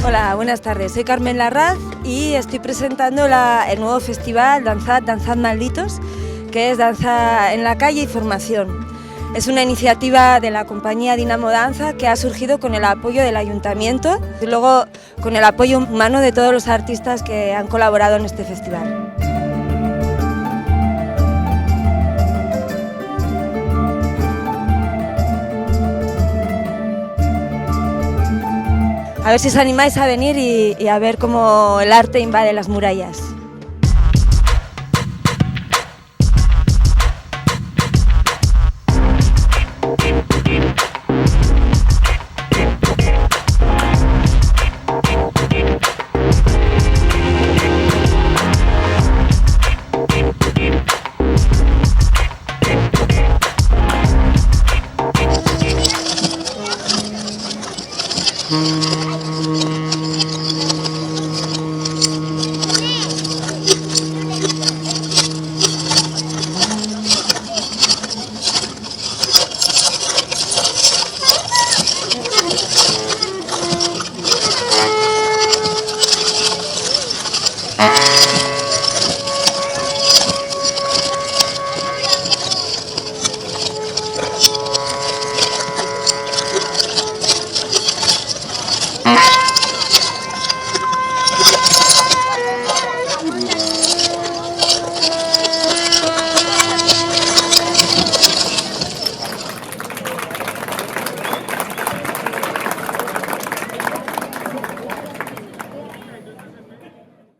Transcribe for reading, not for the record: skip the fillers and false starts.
Hola, buenas tardes. Soy Carmen Larraz y estoy presentando el nuevo festival Danzad, Danzad Malditos, que es danza en la calle y formación. Es una iniciativa de la compañía Dinamo Danza que ha surgido con el apoyo del ayuntamiento y luego con el apoyo humano de todos los artistas que han colaborado en este festival. A ver si os animáis a venir y a ver cómo el arte invade las murallas.